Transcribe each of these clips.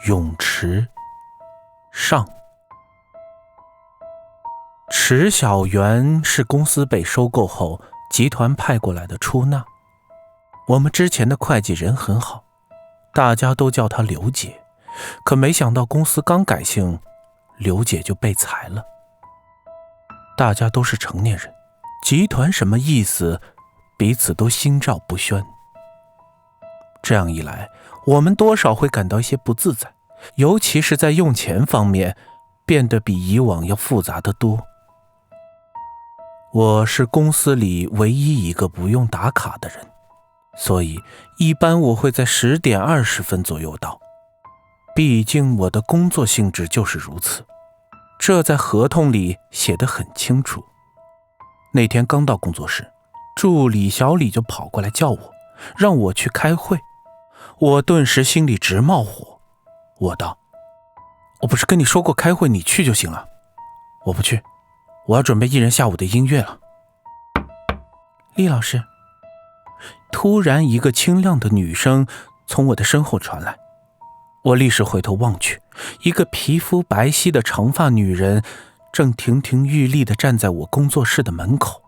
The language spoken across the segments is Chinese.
泳池上。池小媛是公司被收购后集团派过来的出纳，我们之前的会计人很好，大家都叫她刘姐，可没想到公司刚改姓，刘姐就被裁了。大家都是成年人，集团什么意思，彼此都心照不宣。这样一来，我们多少会感到一些不自在，尤其是在用钱方面，变得比以往要复杂得多。我是公司里唯一一个不用打卡的人，所以一般我会在10点20分左右到，毕竟我的工作性质就是如此，这在合同里写得很清楚。那天刚到工作室，助理小李就跑过来叫我，让我去开会。我顿时心里直冒火，我道：我不是跟你说过开会你去就行了？我不去，我要准备艺人下午的音乐了。厉老师，突然一个清亮的女声从我的身后传来，我立时回头望去，一个皮肤白皙的长发女人正亭亭玉立地站在我工作室的门口。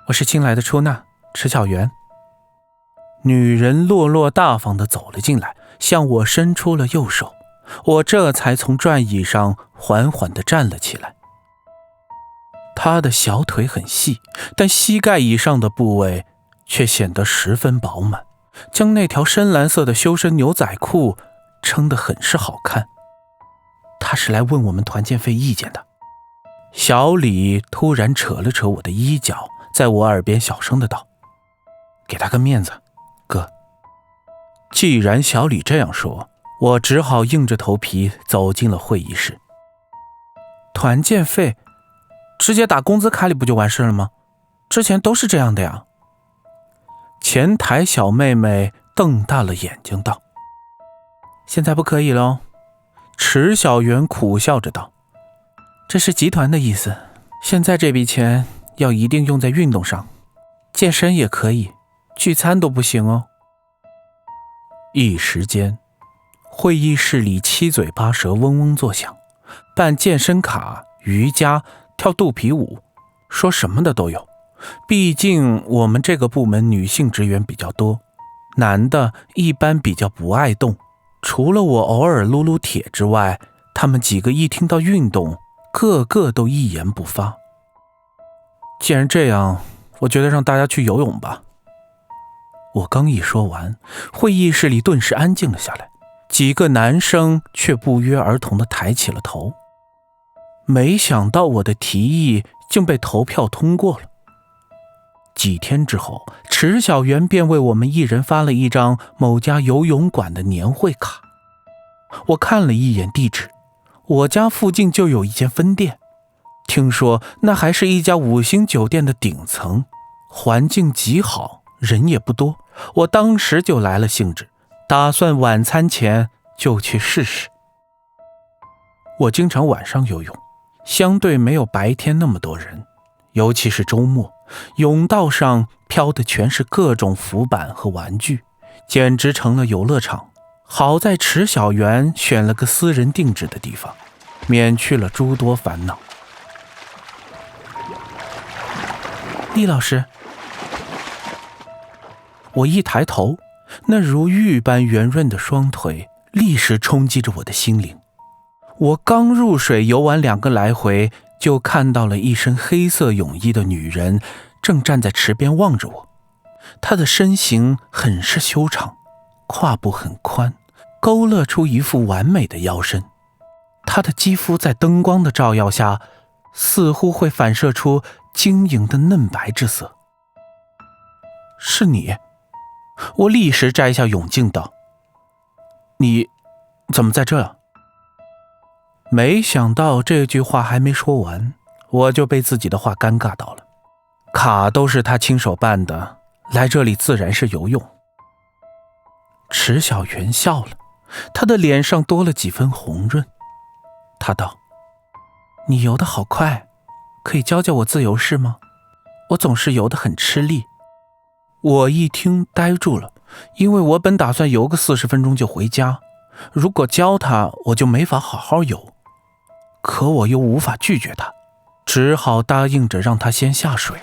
我是新来的出纳池小媛。女人落落大方地走了进来，向我伸出了右手，我这才从转椅上缓缓地站了起来。她的小腿很细，但膝盖以上的部位却显得十分饱满，将那条深蓝色的修身牛仔裤撑得很是好看。她是来问我们团建费意见的。小李突然扯了扯我的衣角，在我耳边小声的道：给他个面子，哥。既然小李这样说，我只好硬着头皮走进了会议室。团建费直接打工资卡里不就完事了吗？之前都是这样的呀。前台小妹妹瞪大了眼睛道：现在不可以咯。池小媛苦笑着道：这是集团的意思，现在这笔钱要一定用在运动上，健身也可以，聚餐都不行哦。一时间，会议室里七嘴八舌，嗡嗡作响，办健身卡、瑜伽、跳肚皮舞，说什么的都有。毕竟我们这个部门女性职员比较多，男的一般比较不爱动，除了我偶尔撸撸铁之外，他们几个一听到运动，个个都一言不发。既然这样，我觉得让大家去游泳吧。我刚一说完，会议室里顿时安静了下来，几个男生却不约而同地抬起了头。没想到我的提议竟被投票通过了。几天之后，池小媛便为我们一人发了一张某家游泳馆的年会卡。我看了一眼地址，我家附近就有一间分店，听说那还是一家5星酒店的顶层，环境极好，人也不多。我当时就来了兴致，打算晚餐前就去试试。我经常晚上游泳，相对没有白天那么多人，尤其是周末，泳道上飘的全是各种浮板和玩具，简直成了游乐场。好在池小媛选了个私人定制的地方，免去了诸多烦恼。厉老师，我一抬头，那如玉般圆润的双腿立时冲击着我的心灵。我刚入水游完2个来回，就看到了一身黑色泳衣的女人正站在池边望着我。她的身形很是修长，胯部很宽，勾勒出一副完美的腰身。她的肌肤在灯光的照耀下，似乎会反射出晶莹的嫩白之色。是你？我立时摘下泳镜道：你怎么在这啊？没想到这句话还没说完，我就被自己的话尴尬到了。卡都是他亲手办的，来这里自然是游泳。池小媛笑了，她的脸上多了几分红润。她道：你游得好快，可以教教我自由式吗？我总是游得很吃力。我一听呆住了，因为我本打算游个40分钟就回家，如果教他，我就没法好好游。可我又无法拒绝他，只好答应着让他先下水。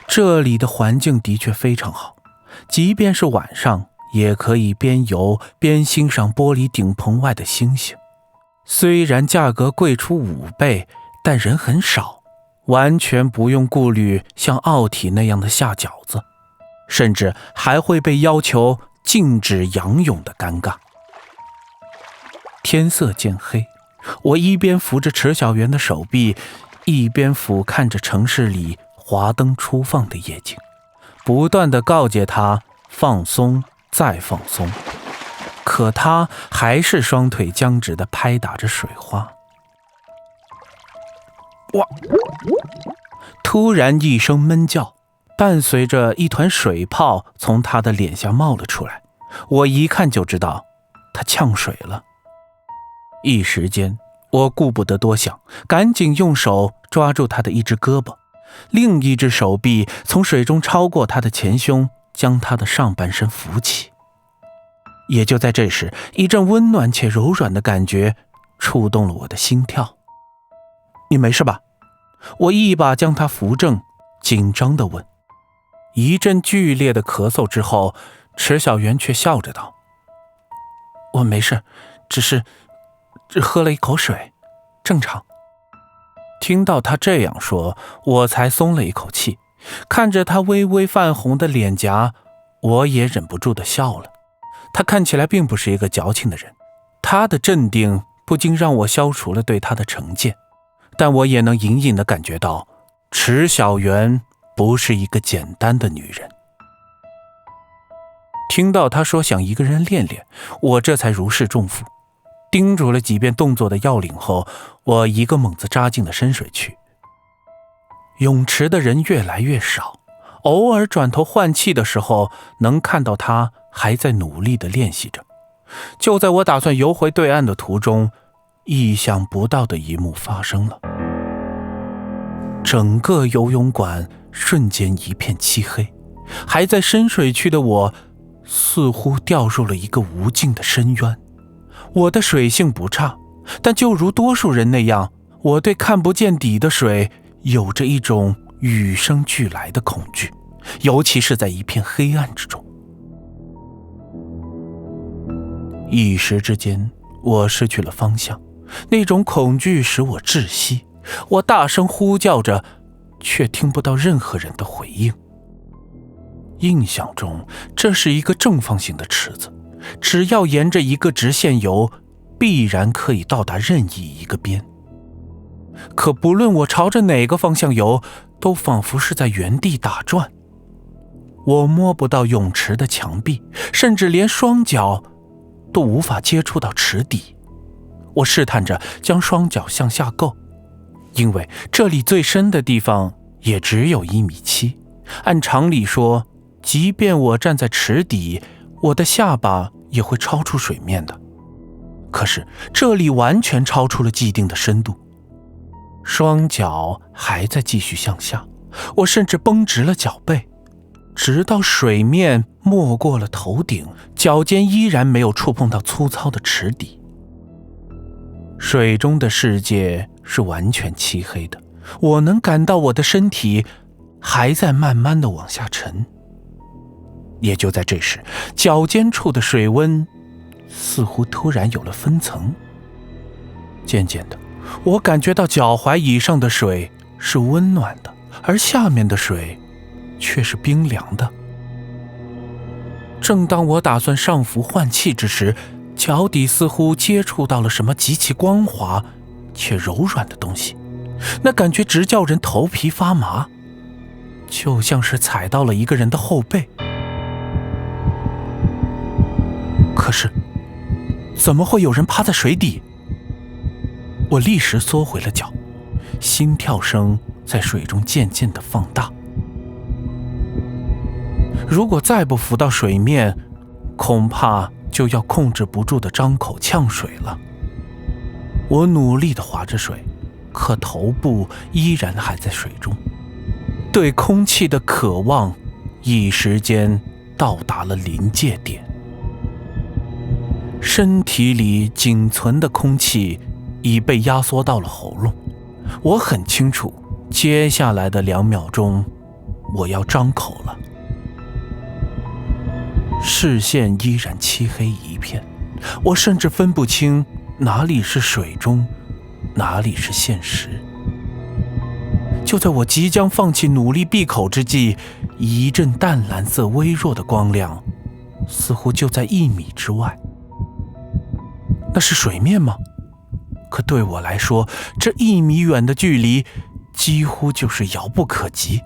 这里的环境的确非常好，即便是晚上，也可以边游边欣赏玻璃顶棚外的星星。虽然价格贵出5倍，但人很少，完全不用顾虑像奥体那样的下饺子，甚至还会被要求禁止仰泳的尴尬。天色渐黑，我一边扶着池小圆的手臂，一边俯瞰着城市里华灯初放的夜景，不断地告诫他放松再放松。可他还是双腿僵直地拍打着水花。哇！突然一声闷叫，伴随着一团水泡从他的脸下冒了出来。我一看就知道他呛水了。一时间我顾不得多想，赶紧用手抓住他的一只胳膊，另一只手臂从水中超过他的前胸，将他的上半身扶起。也就在这时，一阵温暖且柔软的感觉触动了我的心跳。你没事吧？我一把将他扶正，紧张地问。一阵剧烈的咳嗽之后，池小圆却笑着道：我没事，只喝了一口水，正常。听到他这样说，我才松了一口气。看着他微微泛红的脸颊，我也忍不住地笑了。他看起来并不是一个矫情的人，他的镇定不禁让我消除了对他的成见，但我也能隐隐地感觉到池小圆不是一个简单的女人。听到他说想一个人练练，我这才如释重负。叮嘱了几遍动作的要领后，我一个猛子扎进了深水区。泳池的人越来越少，偶尔转头换气的时候，能看到他还在努力地练习着。就在我打算游回对岸的途中，意想不到的一幕发生了。整个游泳馆瞬间一片漆黑，还在深水区的我似乎掉入了一个无尽的深渊。我的水性不差，但就如多数人那样，我对看不见底的水有着一种与生俱来的恐惧，尤其是在一片黑暗之中。一时之间，我失去了方向，那种恐惧使我窒息。我大声呼叫着，却听不到任何人的回应。印象中，这是一个正方形的池子，只要沿着一个直线游，必然可以到达任意一个边。可不论我朝着哪个方向游，都仿佛是在原地打转。我摸不到泳池的墙壁，甚至连双脚都无法接触到池底。我试探着将双脚向下够，因为这里最深的地方也只有1.7米。按常理说，即便我站在池底，我的下巴也会超出水面的。可是这里完全超出了既定的深度。双脚还在继续向下，我甚至绷直了脚背，直到水面没过了头顶，脚尖依然没有触碰到粗糙的池底。水中的世界是完全漆黑的，我能感到我的身体还在慢慢地往下沉。也就在这时，脚尖处的水温似乎突然有了分层。渐渐的，我感觉到脚踝以上的水是温暖的，而下面的水却是冰凉的。正当我打算上浮换气之时，脚底似乎接触到了什么极其光滑且柔软的东西，那感觉直叫人头皮发麻，就像是踩到了一个人的后背。可是怎么会有人趴在水底？我立时缩回了脚，心跳声在水中渐渐地放大。如果再不浮到水面，恐怕就要控制不住地张口呛水了。我努力地划着水，可头部依然还在水中，对空气的渴望一时间到达了临界点。身体里仅存的空气已被压缩到了喉咙，我很清楚，接下来的2秒钟，我要张口了。视线依然漆黑一片，我甚至分不清哪里是水中，哪里是现实。就在我即将放弃努力闭口之际，一阵淡蓝色微弱的光亮，似乎就在1米之外。那是水面吗？可对我来说，这1米远的距离几乎就是遥不可及。